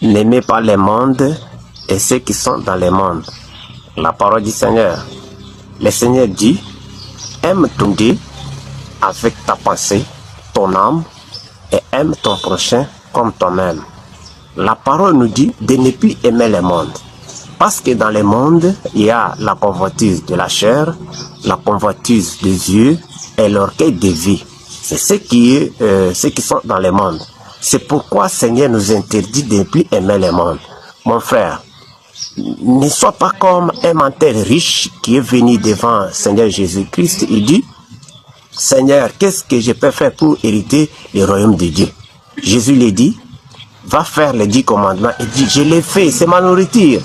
N'aimez pas le monde et ceux qui sont dans le monde. La parole du Seigneur. Le Seigneur dit, aime ton Dieu avec ta pensée, ton âme, et aime ton prochain comme toi-même. La parole nous dit de ne plus aimer le monde. Parce que dans le monde, il y a la convoitise de la chair, la convoitise des yeux et l'orgueil de vie. C'est ceux qui sont dans le monde. C'est pourquoi le Seigneur nous interdit de ne plus aimer le monde. Mon frère, ne sois pas comme un menteur riche qui est venu devant le Seigneur Jésus-Christ. Il dit, Seigneur, qu'est-ce que je peux faire pour hériter le royaume de Dieu? Jésus lui dit, va faire les 10 commandements. Il dit, je l'ai fait, c'est ma nourriture.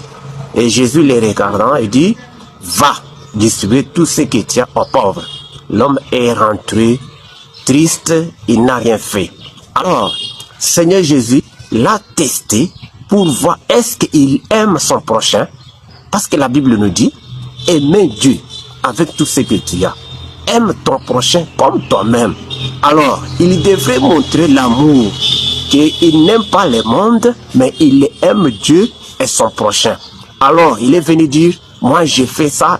Et Jésus les regardant, il dit, va distribuer tout ce que tu as aux pauvres. L'homme est rentré triste, il n'a rien fait. Alors, Seigneur Jésus l'a testé pour voir est-ce qu'il aime son prochain. Parce que la Bible nous dit, aime Dieu avec tout ce que tu as. Aime ton prochain comme toi-même. Alors, il devrait montrer l'amour, qu'il n'aime pas le monde, mais il aime Dieu et son prochain. Alors, il est venu dire, moi j'ai fait ça,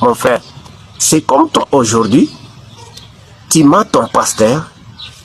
mon frère. C'est comme toi aujourd'hui, tu m'as ton pasteur,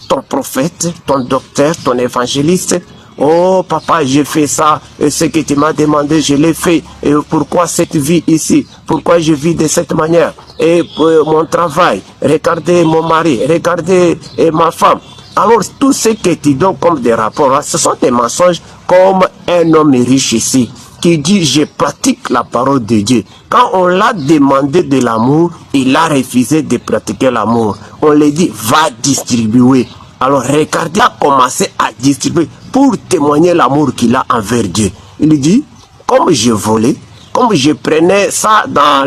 ton prophète, ton docteur, ton évangéliste. Oh papa, j'ai fait ça, et ce que tu m'as demandé, je l'ai fait. Et pourquoi cette vie ici? Pourquoi je vis de cette manière? Et mon travail, regardez mon mari, regardez ma femme. Alors tout ce que tu donnes comme des rapports, ce sont des mensonges comme un homme riche ici qui dit je pratique la parole de Dieu. Quand on l'a demandé de l'amour, il a refusé de pratiquer l'amour. On lui dit va distribuer. Alors regardez, il a commencé à distribuer pour témoigner l'amour qu'il a envers Dieu. Il dit, comme je volais, comme je prenais ça dans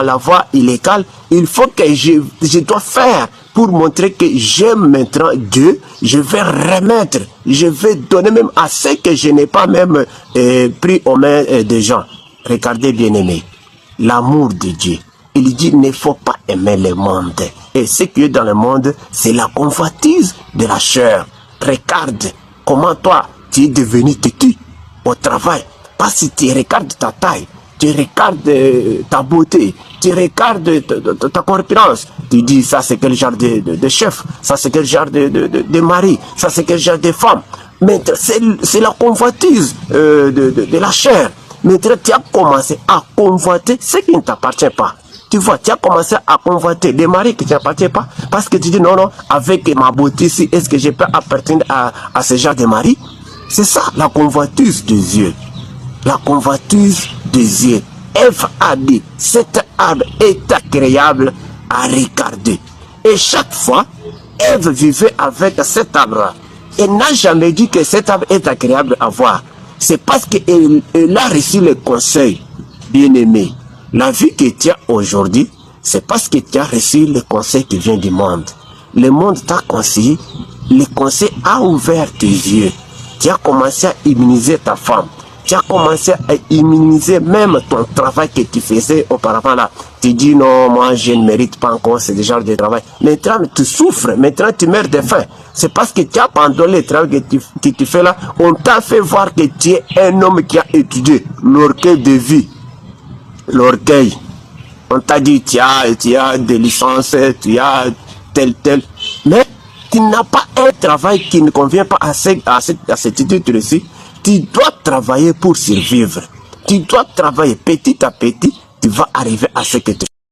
la voie illégale, il faut que je dois faire pour montrer que j'aime maintenant Dieu. Je vais remettre, je vais donner même à ceux que je n'ai pas même pris aux mains des gens. Regardez bien aimé, l'amour de Dieu. Il dit, il ne faut pas aimer le monde. Et ce qui est dans le monde, c'est la convoitise de la chair. Regarde comment toi, tu es devenu têtu au travail. Parce que tu regardes ta taille, tu regardes ta beauté, tu regardes ta corpulence. Tu dis, ça c'est quel genre de chef, ça c'est quel genre de mari, ça c'est quel genre de femme. Mais c'est la convoitise de la chair. Maintenant, tu as commencé à convoiter ce qui ne t'appartient pas. Tu vois, tu as commencé à convoiter des maris qui ne t'appartiennent pas. Parce que tu dis, non, avec ma beauté ici, est-ce que je peux appartenir à ce genre de mari? C'est ça, la convoitise des yeux. La convoitise des yeux. Ève a dit, cet arbre est agréable à regarder. Et chaque fois, Ève vivait avec cet arbre. Elle n'a jamais dit que cet arbre est agréable à voir. C'est parce qu'elle a reçu le conseil, bien-aimé. La vie que tu as aujourd'hui, c'est parce que tu as reçu le conseil qui vient du monde. Le monde t'a conseillé, le conseil a ouvert tes yeux. Tu as commencé à immuniser ta femme. Tu as commencé à immuniser même ton travail que tu faisais auparavant là. Tu dis non, moi je ne mérite pas encore ce genre de travail. Maintenant tu souffres, maintenant tu meurs de faim. C'est parce que tu as abandonné le travail que tu fais là. On t'a fait voir que tu es un homme qui a étudié l'orgueil de vie. L'orgueil. On t'a dit tu as des licences, tu as tel. Mais tu n'as pas un travail qui ne convient pas à cette titre-ci. Tu dois travailler pour survivre. Tu dois travailler petit à petit. Tu vas arriver à ce que tu